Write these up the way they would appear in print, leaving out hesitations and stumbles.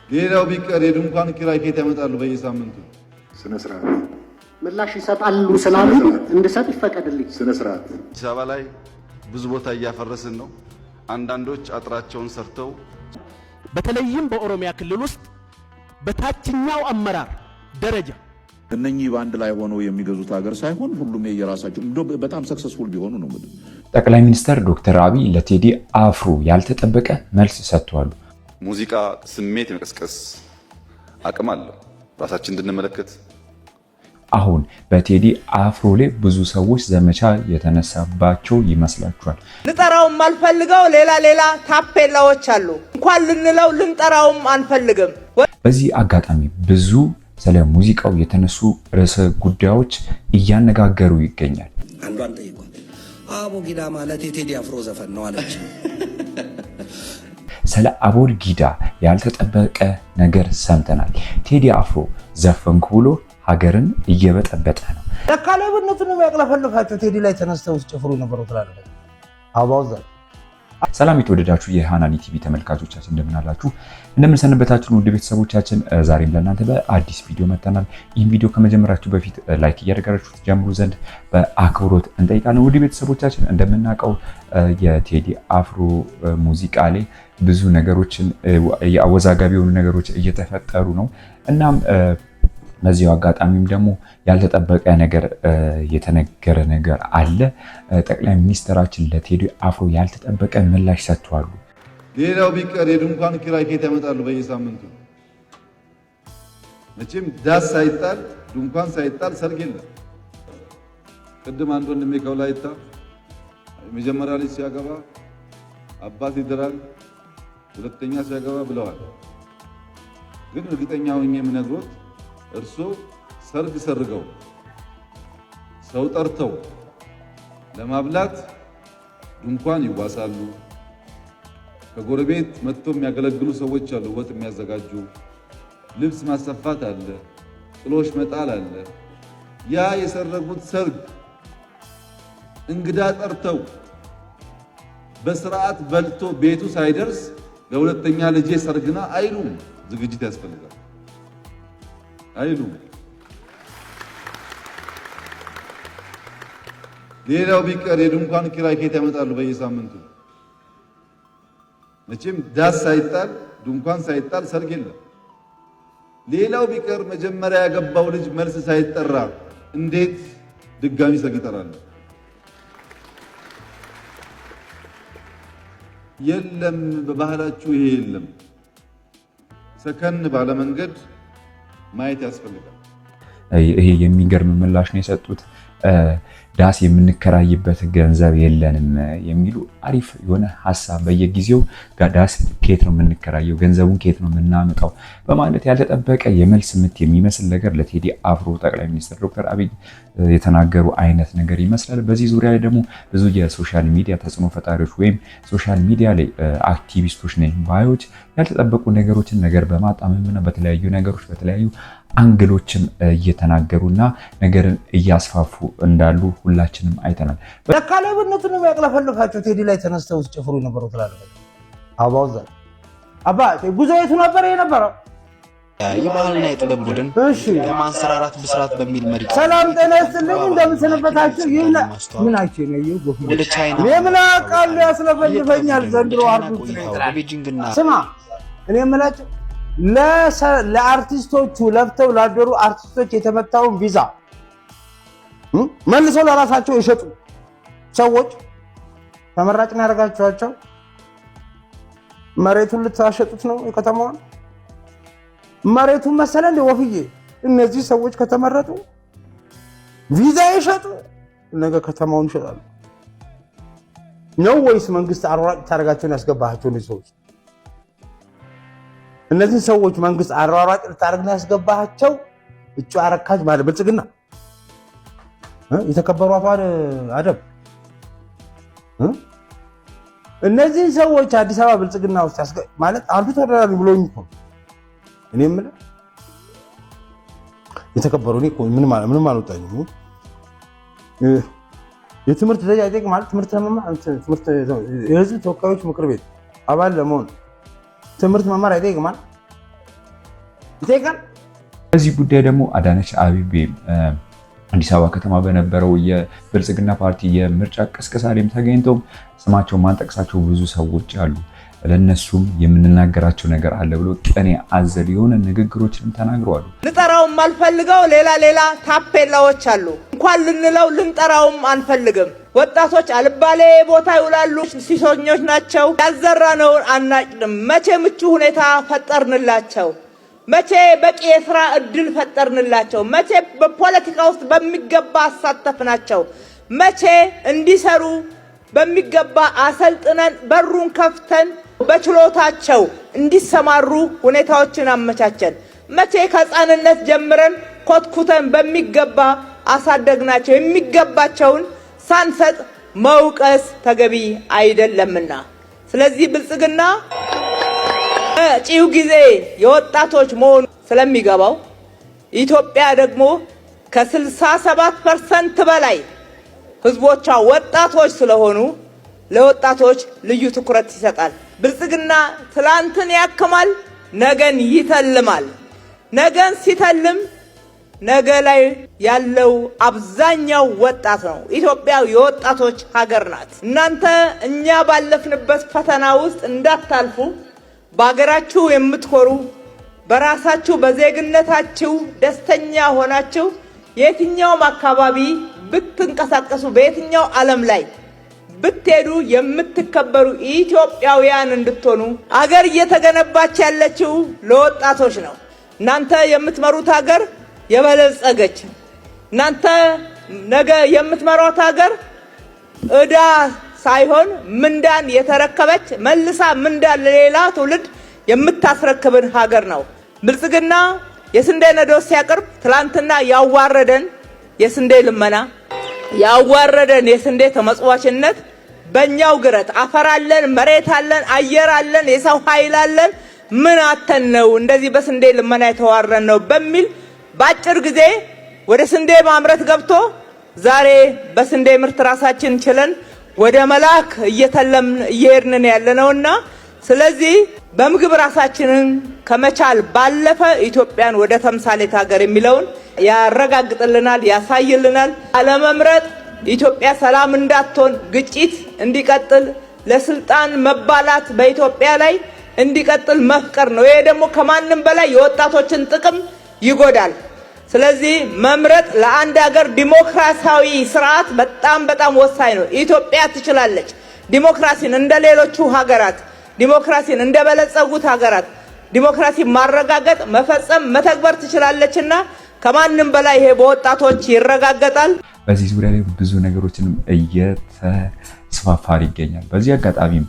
ሌላው ቢቀር የድንኳን ኪራይ ከየት ያመጣሉ? በየሳምንቱ ስነ ስርዓት ምላሽ ይሰጣሉ ስላሉ እንድሰጥ ይፈቀድልኝ። ስነ ስርዓት አዲስ አበባ ላይ ብዙ ቦታ እያፈረስን ነው። አንዳንዶች አጥራቸውን ሰርተው በተለይም በኦሮሚያ ክልል ውስጥ በታችኛው አመራር ደረጃ እነኚህ ባንድ ላይ ሆነው የሚገዙት ሀገር ሳይሆን ሁሉም የራሳቸው በጣም ሰክሰስፉል ቢሆኑ ነው። ጠቅላይ ሚኒስትር ዶክተር አብይ ለቴዲ አፍሮ ያልተጠበቀ መልስ ሰጥተዋል። ሙዚቃ ስሜት የመቀስቀስ አቅም አለው። ራሳችን እንድንመለከት አሁን በቴዲ አፍሮ ላይ ብዙ ሰዎች ዘመቻ የተነሳባቸው ይመስላችኋል? ልጠራውም አልፈልገው ሌላ ታፔላዎች አሉ። እንኳን ልንለው ልንጠራውም አንፈልግም። በዚህ አጋጣሚ ብዙ ስለ ሙዚቃው የተነሱ ርዕሰ ጉዳዮች እያነጋገሩ ይገኛል። አንዷን ጠይቋል። አቦጊዳ ማለት የቴዲ አፍሮ ዘፈን ነው አለች። ስለ አቦጊዳ ያልተጠበቀ ነገር ሰምተናል። ቴዲ አፍሮ ዘፈንኩ ብሎ ሀገርን እየበጠበጠ ነው። ለካለብነቱን የሚያቅለፈልፋቸው ቴዲ ላይ ተነስተው ሲጨፍሩ ነበሩ ትላለህ። አባውዛ ሰላም የተወደዳችሁ የሃናኒ ቲቪ ተመልካቾቻችን እንደምን አላችሁ? እንደምን ሰነበታችሁ? ውድ ቤተሰቦቻችን ዛሬም ለእናንተ በአዲስ ቪዲዮ መጥተናል። ይህን ቪዲዮ ከመጀመራችሁ በፊት ላይክ እያደረጋችሁ ጀምሩ ዘንድ በአክብሮት እንጠይቃለን። ውድ ቤተሰቦቻችን እንደምናውቀው የቴዲ አፍሮ ሙዚቃ ላይ ብዙ ነገሮችን አወዛጋቢ የሆኑ ነገሮች እየተፈጠሩ ነው። እናም በዚሁ አጋጣሚም ደግሞ ያልተጠበቀ ነገር የተነገረ ነገር አለ። ጠቅላይ ሚኒስትራችን ለቴዲ አፍሮ ያልተጠበቀ ምላሽ ሰጥተዋል። ሌላው ቢቀር የድንኳን ኪራይ ከየት ያመጣሉ? በየሳምንቱ መቼም ዳስ ሳይጣል ድንኳን ሳይጣል ሰርግ የለም። ቅድም አንድ ወንድሜ ከወላይታ የመጀመሪያ ልጅ ሲያገባ አባት ይድራል፣ ሁለተኛ ሲያገባ ብለዋል። ግን እርግጠኛ ሆኜ የምነግሮት እርሶ ሰርግ ሰርገው ሰው ጠርተው ለማብላት ድንኳን ይዋሳሉ። ከጎረቤት መጥቶ የሚያገለግሉ ሰዎች አሉ፣ ወጥ የሚያዘጋጁ፣ ልብስ ማሰፋት አለ፣ ጥሎሽ መጣል አለ። ያ የሰረጉት ሰርግ እንግዳ ጠርተው በስርዓት በልቶ ቤቱ ሳይደርስ ለሁለተኛ ልጄ ሰርግና አይሉም። ዝግጅት ያስፈልጋል አይሉ። ሌላው ቢቀር የድንኳን ኪራይ ከየት ያመጣሉ? በየሳምንቱ መቼም ዳስ ሳይጣል ድንኳን ሳይጣል ሰርግ የለም። ሌላው ቢቀር መጀመሪያ ያገባው ልጅ መልስ ሳይጠራ እንዴት ድጋሚ ሰርግ ይጠራል? የለም፣ በባህላችሁ ይሄ የለም። ሰከን ባለ መንገድ ማየት ያስፈልጋል። ይሄ የሚገርም ምላሽ ነው የሰጡት። ዳስ የምንከራይበት ገንዘብ የለንም የሚሉ አሪፍ የሆነ ሐሳብ በየጊዜው ዳስ ከየት ነው የምንከራየው፣ ገንዘቡን ከየት ነው የምናመጣው በማለት ያልተጠበቀ የመልስ ምት የሚመስል ነገር ለቴዲ አፍሮ ጠቅላይ ሚኒስትር ዶክተር አብይ የተናገሩ አይነት ነገር ይመስላል። በዚህ ዙሪያ ላይ ደግሞ ብዙ የሶሻል ሚዲያ ተጽዕኖ ፈጣሪዎች ወይም ሶሻል ሚዲያ ላይ አክቲቪስቶች ነኝ ባዮች ያልተጠበቁ ነገሮችን ነገር በማጣመምና በተለያዩ ነገሮች በተለያዩ አንግሎችም እየተናገሩና ነገርን እያስፋፉ እንዳሉ ሁላችንም አይተናል። ለካለብነቱን የሚያቅለፈልፋቸው ቴዲ ላይ ተነስተው ሲጨፍሩ ነበሩ ትላለህ። አባውዛ አባ ጉዞ የቱ ነበር የነበረው? የባህልና የጥበብ ቡድን ለማንሰራራት ብስራት በሚል መሪ ሰላም ጤና ይስጥልኝ። እንደምንሰነበታችሁ ይህና ምናችሁ ነው ይጎፍ ወደ ቻይና ለምን አቃል ያስለፈልፈኛል ዘንድሮ አርዱት በቤጂንግና ስማ እኔ የምላችሁ ለአርቲስቶቹ ለፍተው ላደሩ አርቲስቶች የተመታውን ቪዛ መልሰው ለራሳቸው የሸጡ ሰዎች ተመራጭ ነው ያደርጋቸዋቸው። መሬቱን ልታሸጡት ነው የከተማዋን መሬቱን መሰለ እንደ ወፍዬ። እነዚህ ሰዎች ከተመረጡ ቪዛ ይሸጡ ነገ ከተማውን ይሸጣሉ ነው ወይስ መንግስት አሯራጭ ታደርጋቸውን ያስገባቸው ነው ሰዎች? እነዚህ ሰዎች መንግስት አሯራጭ ልታደርግና ያስገባቸው እጩ አረካጅ ማለት ብልጽግና የተከበሩ አፋር አደብ እነዚህ ሰዎች አዲስ አበባ ብልጽግና ውስጥ ማለት አንዱ ተወዳዳሪ ብሎኝ እኮ እኔ የምልህ የተከበሩ እኔ እኮ ምንም አልወጣኝም። የትምህርት ደረጃ ይጠይቃል። ትምህርት የህዝብ ተወካዮች ምክር ቤት አባል ለመሆን ትምህርት መማር አይጠይቅም። ይጠይቃል። በዚህ ጉዳይ ደግሞ አዳነች አቤቤ አዲስ አበባ ከተማ በነበረው የብልጽግና ፓርቲ የምርጫ ቅስቀሳ ላይም ተገኝተው ስማቸው ማንጠቅሳቸው ብዙ ሰዎች አሉ። ለነሱም የምንናገራቸው ነገር አለ ብሎ ቅኔ አዘል የሆነ ንግግሮችንም ተናግረዋል። ልጠራውም አልፈልገው ሌላ ታፔላዎች አሉ። እንኳን ልንለው ልንጠራውም አንፈልግም። ወጣቶች አልባሌ ቦታ ይውላሉ፣ ሲሶኞች ናቸው። ያልዘራነውን አናጭድም። መቼ ምቹ ሁኔታ ፈጠርንላቸው? መቼ በቂ የሥራ እድል ፈጠርንላቸው? መቼ በፖለቲካ ውስጥ በሚገባ አሳተፍናቸው? መቼ እንዲሰሩ በሚገባ አሰልጥነን በሩን ከፍተን በችሎታቸው እንዲሰማሩ ሁኔታዎችን አመቻቸን? መቼ ከሕፃንነት ጀምረን ኮትኩተን በሚገባ አሳደግናቸው? የሚገባቸውን ሳንሰጥ መውቀስ ተገቢ አይደለምና ስለዚህ ብልጽግና ጪው ጊዜ የወጣቶች መሆኑ ስለሚገባው ኢትዮጵያ ደግሞ ከ67% በላይ ህዝቦቿ ወጣቶች ስለሆኑ ለወጣቶች ልዩ ትኩረት ይሰጣል። ብልጽግና ትላንትን ያክማል፣ ነገን ይተልማል። ነገን ሲተልም ነገ ላይ ያለው አብዛኛው ወጣት ነው። ኢትዮጵያ የወጣቶች ሀገር ናት። እናንተ እኛ ባለፍንበት ፈተና ውስጥ እንዳታልፉ በሀገራችሁ የምትኮሩ በራሳችሁ በዜግነታችሁ ደስተኛ ሆናችሁ የትኛውም አካባቢ ብትንቀሳቀሱ በየትኛው ዓለም ላይ ብትሄዱ የምትከበሩ ኢትዮጵያውያን እንድትሆኑ አገር እየተገነባች ያለችው ለወጣቶች ነው። እናንተ የምትመሩት ሀገር የበለጸገች፣ እናንተ ነገ የምትመሯት ሀገር ዕዳ ሳይሆን ምንዳን የተረከበች መልሳ ምንዳን ለሌላ ትውልድ የምታስረክብን ሀገር ነው። ብልጽግና የስንዴ ነዶ ሲያቀርብ ትላንትና ያዋረደን የስንዴ ልመና ያዋረደን የስንዴ ተመጽዋችነት በእኛው ግረት አፈር አለን፣ መሬት አለን፣ አየር አለን፣ የሰው ኃይል አለን፣ ምን አተን ነው እንደዚህ በስንዴ ልመና የተዋረን ነው በሚል በአጭር ጊዜ ወደ ስንዴ ማምረት ገብቶ ዛሬ በስንዴ ምርት ራሳችን ችለን ወደ መላክ እየተለምን እየሄድን ያለነውና ስለዚህ በምግብ ራሳችንን ከመቻል ባለፈ ኢትዮጵያን ወደ ተምሳሌት ሀገር የሚለውን ያረጋግጥልናል፣ ያሳይልናል። አለመምረጥ ኢትዮጵያ ሰላም እንዳትሆን፣ ግጭት እንዲቀጥል፣ ለስልጣን መባላት በኢትዮጵያ ላይ እንዲቀጥል መፍቀር ነው። ይሄ ደግሞ ከማንም በላይ የወጣቶችን ጥቅም ይጎዳል። ስለዚህ መምረጥ ለአንድ ሀገር ዲሞክራሲያዊ ስርዓት በጣም ወሳኝ ነው። ኢትዮጵያ ትችላለች። ዲሞክራሲን እንደሌሎቹ ሀገራት ዲሞክራሲን እንደበለጸጉት ሀገራት ዲሞክራሲ ማረጋገጥ፣ መፈጸም፣ መተግበር ትችላለችና ከማንም በላይ ይሄ በወጣቶች ይረጋገጣል። በዚህ ዙሪያ ላይ ብዙ ነገሮችንም እየተስፋፋ ይገኛል። በዚህ አጋጣሚም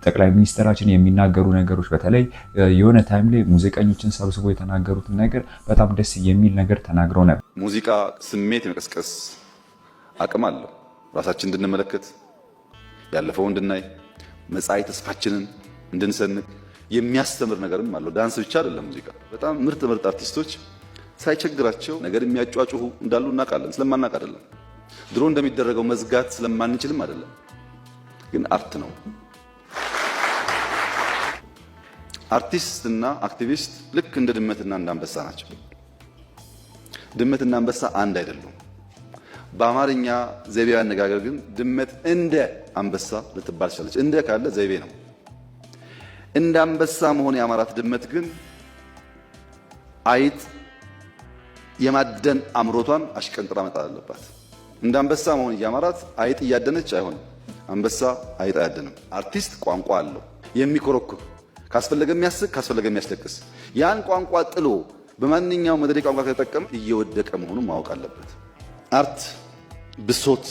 ጠቅላይ ሚኒስትራችን የሚናገሩ ነገሮች በተለይ የሆነ ታይም ላይ ሙዚቀኞችን ሰብስቦ የተናገሩት ነገር በጣም ደስ የሚል ነገር ተናግረው ነበር። ሙዚቃ ስሜት የመቀስቀስ አቅም አለው። ራሳችን እንድንመለከት፣ ያለፈው እንድናይ፣ መጻኢ ተስፋችንን እንድንሰንቅ የሚያስተምር ነገርም አለው። ዳንስ ብቻ አይደለም ሙዚቃ። በጣም ምርጥ አርቲስቶች ሳይቸግራቸው ነገር የሚያጫጩሁ እንዳሉ እናውቃለን። ስለማናውቅ አይደለም። ድሮ እንደሚደረገው መዝጋት ስለማንችልም አይደለም። ግን አርት ነው። አርቲስትና አክቲቪስት ልክ እንደ ድመትና እንደ አንበሳ ናቸው። ድመትና አንበሳ አንድ አይደሉም። በአማርኛ ዘይቤያዊ አነጋገር ግን ድመት እንደ አንበሳ ልትባል ትችላለች። እንደ ካለ ዘይቤ ነው። እንደ አንበሳ መሆን ያማራት ድመት ግን አይጥ የማደን አምሮቷን አሽቀንጥራ መጣል አለባት። እንደ አንበሳ መሆን እያማራት አይጥ እያደነች አይሆንም። አንበሳ አይጥ አያደንም። አርቲስት ቋንቋ አለው የሚኮረኩር፣ ካስፈለገ የሚያስቅ፣ ካስፈለገ የሚያስለቅስ። ያን ቋንቋ ጥሎ በማንኛውም መድረክ ቋንቋ ከተጠቀመ እየወደቀ መሆኑን ማወቅ አለበት። አርት ብሶት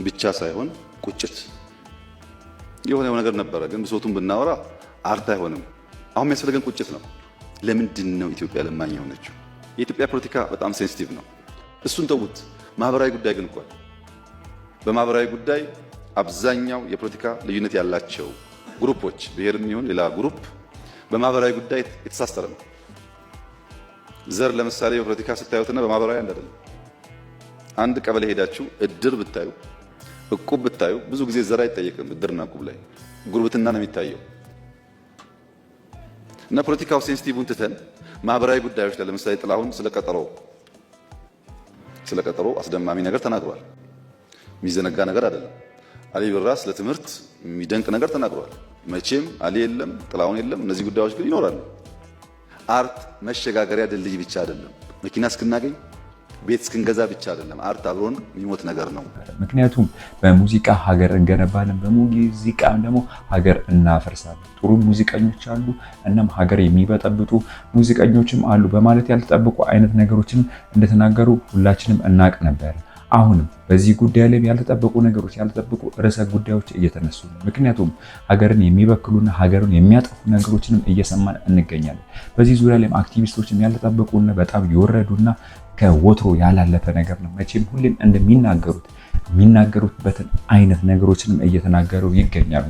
ብቻ ሳይሆን ቁጭት። የሆነ ነገር ነበረ፣ ግን ብሶቱን ብናወራ አርት አይሆንም። አሁን የሚያስፈልገን ቁጭት ነው። ለምንድን ነው ኢትዮጵያ ለማኝ የሆነችው? የኢትዮጵያ ፖለቲካ በጣም ሴንሲቲቭ ነው። እሱን ተውት። ማህበራዊ ጉዳይ ግን እንኳን በማህበራዊ ጉዳይ አብዛኛው የፖለቲካ ልዩነት ያላቸው ግሩፖች ብሔርም ይሁን ሌላ ግሩፕ በማህበራዊ ጉዳይ የተሳሰረ ነው። ዘር ለምሳሌ በፖለቲካ ስታዩትና በማህበራዊ አንድ አይደለም። አንድ ቀበሌ ሄዳችሁ እድር ብታዩ፣ እቁብ ብታዩ ብዙ ጊዜ ዘር አይጠየቅም። እድርና እቁብ ላይ ጉርብትና ነው የሚታየው። እና ፖለቲካው ሴንሲቲቭን ትተን ማህበራዊ ጉዳዮች ላይ ለምሳሌ ጥላሁን ስለቀጠሮ አስደማሚ ነገር ተናግሯል። የሚዘነጋ ነገር አይደለም። አሊ ብራ ስለ ትምህርት የሚደንቅ ነገር ተናግሯል። መቼም አሊ የለም ጥላሁን የለም፣ እነዚህ ጉዳዮች ግን ይኖራሉ። አርት መሸጋገሪያ ድልድይ ብቻ አይደለም። መኪና እስክናገኝ ቤት እስክንገዛ ብቻ አይደለም። አርት አብሮን የሚሞት ነገር ነው። ምክንያቱም በሙዚቃ ሀገር እንገነባለን፣ በሙዚቃ ደግሞ ሀገር እናፈርሳለን። ጥሩ ሙዚቀኞች አሉ፣ እናም ሀገር የሚበጠብጡ ሙዚቀኞችም አሉ በማለት ያልተጠበቁ አይነት ነገሮችን እንደተናገሩ ሁላችንም እናቅ ነበር። አሁንም በዚህ ጉዳይ ላይ ያልተጠበቁ ነገሮች፣ ያልተጠበቁ ርዕሰ ጉዳዮች እየተነሱ ነው። ምክንያቱም ሀገርን የሚበክሉና ሀገርን የሚያጠፉ ነገሮችንም እየሰማን እንገኛለን። በዚህ ዙሪያ ላይም አክቲቪስቶችም ያልተጠበቁና በጣም የወረዱና ከወትሮ ያላለፈ ነገር ነው። መቼም ሁሌም እንደሚናገሩት የሚናገሩበትን አይነት ነገሮችንም እየተናገሩ ይገኛሉ።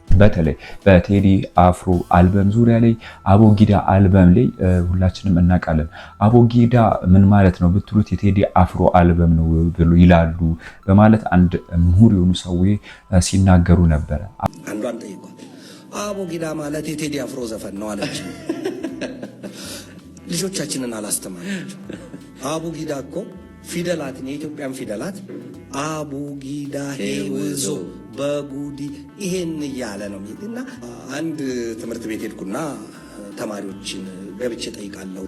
በተለይ በቴዲ አፍሮ አልበም ዙሪያ ላይ አቦጊዳ አልበም ላይ ሁላችንም እናውቃለን። አቦጊዳ ምን ማለት ነው ብትሉት የቴዲ አፍሮ አልበም ነው ብሎ ይላሉ በማለት አንድ ምሁር የሆኑ ሰውዬ ሲናገሩ ነበረ። አንዷን ጠይቋት፣ አቦጊዳ ማለት የቴዲ አፍሮ ዘፈን ነው አለች። ልጆቻችንን አላስተማራቸው። አቡጊዳ እኮ ፊደላትን የኢትዮጵያን ፊደላት አቡጊዳ ሄውዞ በጉዲ ይሄን እያለ ነው እና አንድ ትምህርት ቤት ሄድኩና ተማሪዎችን ገብቼ ጠይቃለሁ።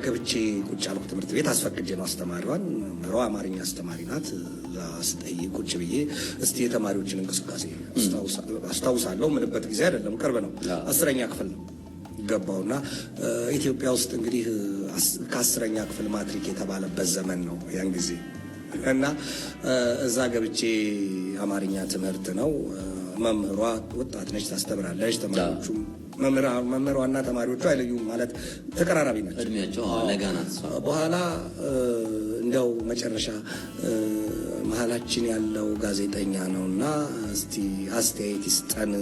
ገብቼ ቁጭ አልኩ። ትምህርት ቤት አስፈቅጄ ነው አስተማሪዋን፣ መሯ አማርኛ አስተማሪ ናት። አስጠይቅ ቁጭ ብዬ እስቲ የተማሪዎችን እንቅስቃሴ አስታውሳለሁ። ምንበት ጊዜ አይደለም፣ ቅርብ ነው። 10ኛ ክፍል ነው ገባውና ኢትዮጵያ ውስጥ እንግዲህ ከ10ኛ ክፍል ማትሪክ የተባለበት ዘመን ነው ያን ጊዜ እና እዛ ገብቼ አማርኛ ትምህርት ነው። መምህሯ ወጣት ነች፣ ታስተምራለች። ተማሪዎቹም መምህሯና ተማሪዎቹ አይለዩም ማለት ተቀራራቢ ናቸው እድሜያቸው ለጋ ናት። በኋላ እንደው መጨረሻ መሀላችን ያለው ጋዜጠኛ ነውና እስቲ አስተያየት ይስጠን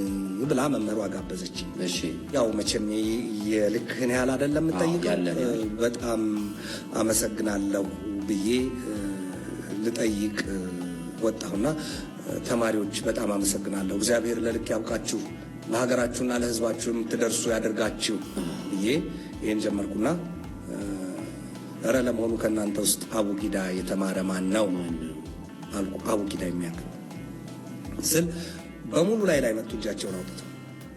ብላ መምህሯ ጋበዘችኝ። እሺ ያው መቼም የልክህን ያህል አይደለም የምጠይቀው፣ በጣም አመሰግናለሁ ብዬ ልጠይቅ ወጣሁና ተማሪዎች በጣም አመሰግናለሁ፣ እግዚአብሔር ለልክ ያብቃችሁ፣ ለሀገራችሁና ለሕዝባችሁም ትደርሱ ያደርጋችሁ ብዬ ይሄን ጀመርኩና እረ ለመሆኑ ከእናንተ ውስጥ አቡጊዳ የተማረ ማን ነው አልኩ። አቡጊዳ የሚያክል ስል በሙሉ ላይ መጡ እጃቸውን አውጥተው።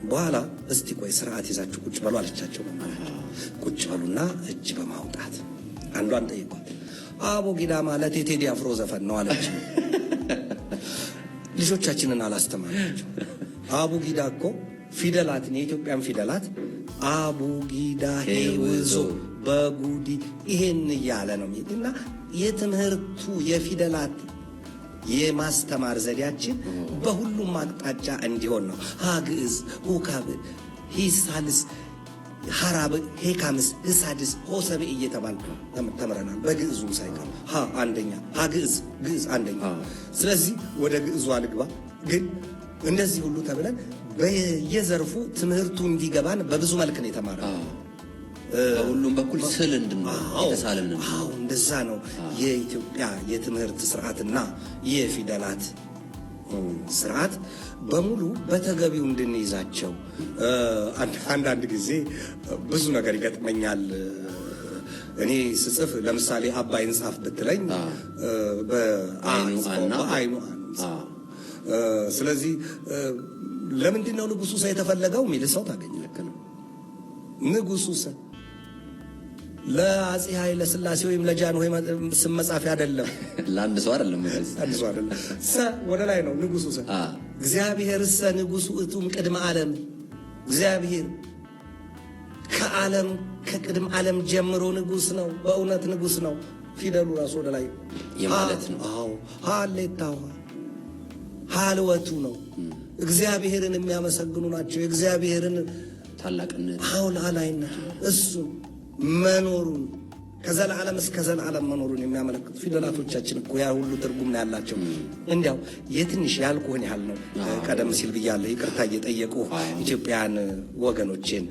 በኋላ እስቲ ቆይ ስርዓት ይዛችሁ ቁጭ በሉ አለቻቸው። ቁጭ በሉና እጅ በማውጣት አንዷን ጠይቋት፣ አቡጊዳ ማለት የቴዲ አፍሮ ዘፈን ነው አለች። ልጆቻችንን አላስተማራቸው። አቡጊዳ እኮ ፊደላትን የኢትዮጵያን ፊደላት አቡጊዳ ሄውዞ በጉዲ ይሄን እያለ ነው እና የትምህርቱ የፊደላት የማስተማር ዘዴያችን በሁሉም አቅጣጫ እንዲሆን ነው። ሀግዕዝ፣ ሁካብ፣ ሂሳልስ፣ ሐራብ፣ ሄካምስ፣ ህሳድስ፣ ሆሰብ እየተባል ተምረናል። በግዕዙም ሳይቀር ሀ አንደኛ፣ ሀግዕዝ ግዕዝ አንደኛ። ስለዚህ ወደ ግዕዙ አልግባ ግን እንደዚህ ሁሉ ተብለን በየዘርፉ ትምህርቱ እንዲገባን በብዙ መልክ ነው የተማረው። በሁሉም በኩል ስል እንድንተሳለን። አዎ እንደዛ ነው የኢትዮጵያ የትምህርት ስርዓትና የፊደላት ስርዓት በሙሉ በተገቢው እንድንይዛቸው። አንዳንድ ጊዜ ብዙ ነገር ይገጥመኛል። እኔ ስጽፍ ለምሳሌ አባይን ጻፍ ብትለኝ በአይኑ ስለዚህ ለምንድን ነው ንጉሱ ሰ የተፈለገው የሚል ሰው ታገኛለህ። ንጉሱ ሰ ለአፄ ኃይለ ሥላሴ ወይም ለጃንሆይ ስም መጻፊያ አይደለም፣ ለአንድ ሰው አይደለም። አንድ ሰው አይደለም። ሰ ወደ ላይ ነው ንጉሱ ሰ እግዚአብሔር ሰ ንጉሱ እቱም ቅድመ ዓለም እግዚአብሔር ከዓለም ከቅድመ ዓለም ጀምሮ ንጉስ ነው። በእውነት ንጉስ ነው። ፊደሉ ራሱ ወደ ላይ የማለት ነው። አዎ ሃሌታው ሃልወቱ ነው። እግዚአብሔርን የሚያመሰግኑ ናቸው። የእግዚአብሔርን ታላቅነት አሁን አላይነት እሱ መኖሩን ከዘላለም እስከ ዘላለም መኖሩን የሚያመለክቱ ፊደላቶቻችን እኮ ያ ሁሉ ትርጉም ነው ያላቸው። እንዲያው የትንሽ ያልኩህን ያህል ነው ቀደም ሲል ብያለሁ። ይቅርታ እየጠየቁ ኢትዮጵያን ወገኖቼን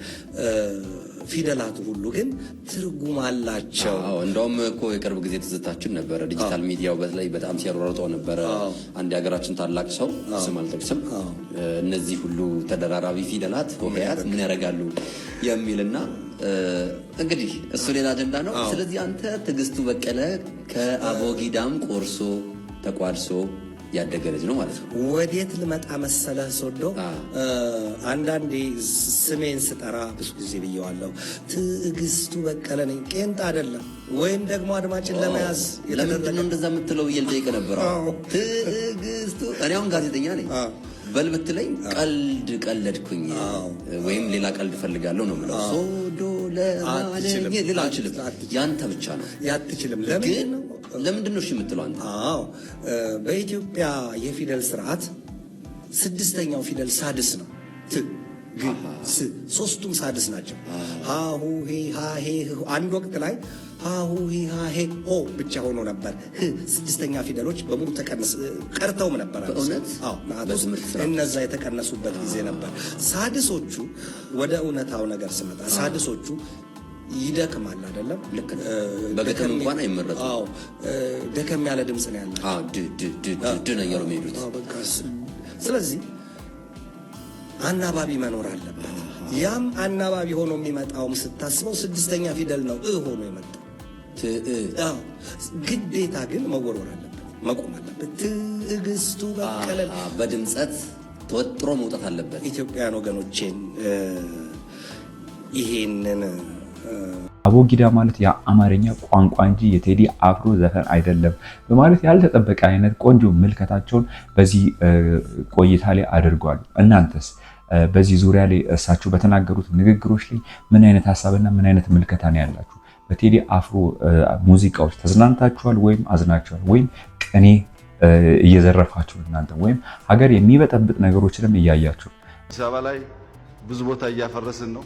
ፊደላቱ ሁሉ ግን ትርጉም አላቸው። እንደውም እኮ የቅርብ ጊዜ ትዝታችን ነበረ። ዲጂታል ሚዲያው በተለይ በጣም ሲያሯሩጠው ነበረ። አንድ የሀገራችን ታላቅ ሰው ስም አልጠቅስም፣ እነዚህ ሁሉ ተደራራቢ ፊደላት ሆሄያት ምን ያደርጋሉ የሚልና እንግዲህ እሱ ሌላ አጀንዳ ነው። ስለዚህ አንተ ትዕግስቱ በቀለ ከአቦጊዳም ቆርሶ ተቋድሶ ያደገ ልጅ ነው ማለት ነው። ወዴት ልመጣ መሰለህ ሶዶ? አንዳንዴ ስሜን ስጠራ ብዙ ጊዜ ብየዋለሁ፣ ትዕግስቱ በቀለ ነኝ፣ ቄንጥ አይደለም። ወይም ደግሞ አድማጭን ለመያዝ ለምንድን ነው እንደዛ የምትለው ብዬ ልጠይቅ ነበር። ትዕግስቱ እኔ አሁን ጋዜጠኛ ነኝ በል ብትለኝ ቀልድ ቀለድኩኝ ወይም ሌላ ቀልድ ፈልጋለሁ ነው የምለው። ሶዶ ለማለኝ ሌላ አልችልም። ያንተ ብቻ ነው ያትችልም። ለምንድን ነው እሺ የምትለው አንተ? በኢትዮጵያ የፊደል ስርዓት 6ኛው ፊደል ሳድስ ነው። ት ግ ስ ሶስቱም ሳድስ ናቸው። ሃሁ ሄ ሃ ሄ አንድ ወቅት ላይ ሃሁ ሄ ሃ ሄ ሆ ብቻ ሆኖ ነበር። 6ኛ ፊደሎች በሙሉ ቀርተውም ነበር። በእውነት እነዛ የተቀነሱበት ጊዜ ነበር። ሳድሶቹ ወደ እውነታው ነገር ስመጣ ሳድሶቹ ይደክማል አይደለም? ልክ ነው። በገጠም እንኳን አይመረጥም። አዎ ደከም ያለ ድምጽ ነው ያለው። አዎ ድ ነው ያለው የሚሄዱት። ስለዚህ አናባቢ መኖር አለበት። ያም አናባቢ ሆኖ የሚመጣውም ስታስበው 6ኛ ፊደል ነው ሆኖ የመጣው። ግዴታ ግን መወርወር አለበት፣ መቆም አለበት። ትዕግስቱ በቀለ በድምጸት ተወጥሮ መውጣት አለበት። ኢትዮጵያውያን ወገኖቼን ይሄንን አቦጊዳ ማለት የአማርኛ ቋንቋ እንጂ የቴዲ አፍሮ ዘፈን አይደለም በማለት ያልተጠበቀ አይነት ቆንጆ ምልከታቸውን በዚህ ቆይታ ላይ አድርጓል። እናንተስ በዚህ ዙሪያ ላይ እሳቸው በተናገሩት ንግግሮች ላይ ምን አይነት ሐሳብና ምን አይነት ምልከታ ነው ያላችሁ? በቴዲ አፍሮ ሙዚቃዎች ተዝናንታችኋል ወይም አዝናችኋል ወይም ቅኔ እየዘረፋችሁ እናንተ ወይም ሀገር የሚበጠብጥ ነገሮችንም እያያችሁ? አዲስ አበባ ላይ ብዙ ቦታ እያፈረስን ነው።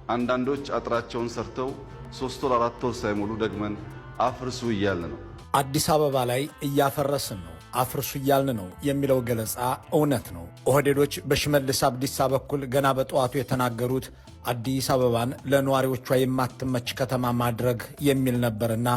አንዳንዶች አጥራቸውን ሰርተው 3 ወር 4 ወር ሳይሞሉ ደግመን አፍርሱ እያልን ነው። አዲስ አበባ ላይ እያፈረስን ነው፣ አፍርሱ እያልን ነው የሚለው ገለጻ እውነት ነው። ኦህዴዶች በሽመልስ አብዲሳ በኩል ገና በጠዋቱ የተናገሩት አዲስ አበባን ለነዋሪዎቿ የማትመች ከተማ ማድረግ የሚል ነበርና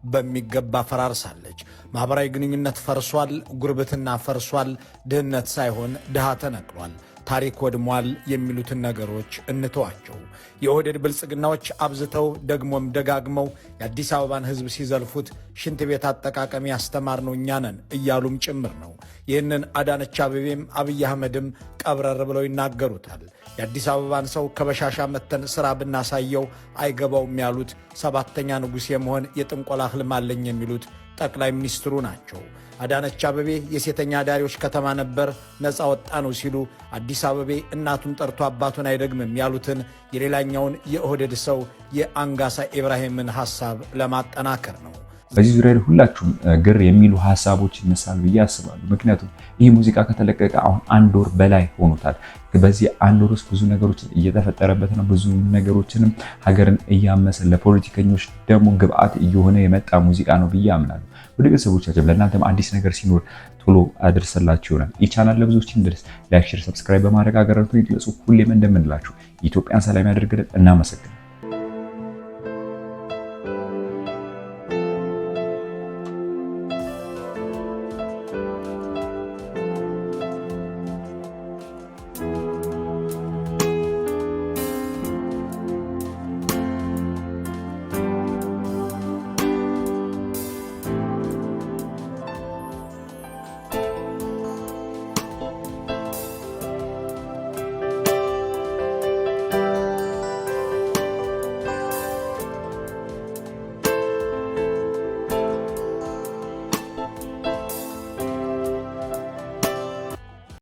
በሚገባ ፈራርሳለች። ማህበራዊ ግንኙነት ፈርሷል፣ ጉርብትና ፈርሷል፣ ድህነት ሳይሆን ድሃ ተነቅሏል፣ ታሪክ ወድሟል የሚሉትን ነገሮች እንተዋቸው። የኦህዴድ ብልጽግናዎች አብዝተው ደግሞም ደጋግመው የአዲስ አበባን ሕዝብ ሲዘልፉት ሽንት ቤት አጠቃቀም ያስተማርነው እኛ ነን እያሉም ጭምር ነው። ይህንን አዳነች አቤቤም አብይ አህመድም ቀብረር ብለው ይናገሩታል። የአዲስ አበባን ሰው ከበሻሻ መተን ሥራ ብናሳየው አይገባውም ያሉት 7ኛ ንጉሥ የመሆን የጥንቆላ ህልም አለኝ የሚሉት ጠቅላይ ሚኒስትሩ ናቸው። አዳነች አቤቤ የሴተኛ አዳሪዎች ከተማ ነበር ነፃ ወጣ ነው ሲሉ አዲስ አበቤ እናቱን ጠርቶ አባቱን አይደግምም ያሉትን የሌላኛውን የኦህዴድ ሰው የአንጋሳ ኢብራሂምን ሐሳብ ለማጠናከር ነው። በዚህ ዙሪያ ሁላችሁም ግር የሚሉ ሐሳቦች ይነሳሉ ብዬ አስባለሁ። ምክንያቱም ይህ ሙዚቃ ከተለቀቀ አሁን 1 ወር በላይ ሆኖታል። በዚህ 1 ወር ውስጥ ብዙ ነገሮችን እየተፈጠረበት ነው። ብዙ ነገሮችንም ሀገርን እያመሰ ለፖለቲከኞች ደግሞ ግብአት እየሆነ የመጣ ሙዚቃ ነው ብዬ አምናለሁ። ወደ ቤተሰቦቻችን ለእናንተም አዲስ ነገር ሲኖር ቶሎ አድርሰላችሁ ይሆናል። ይህ ቻናል ለብዙዎች እንዲደርስ ላይክ፣ ሼር፣ ሰብስክራይብ በማድረግ አገራችሁን ይግለጹ። ሁሌም እንደምንላችሁ ኢትዮጵያን ሰላም ያደርግልን። እናመሰግናለን።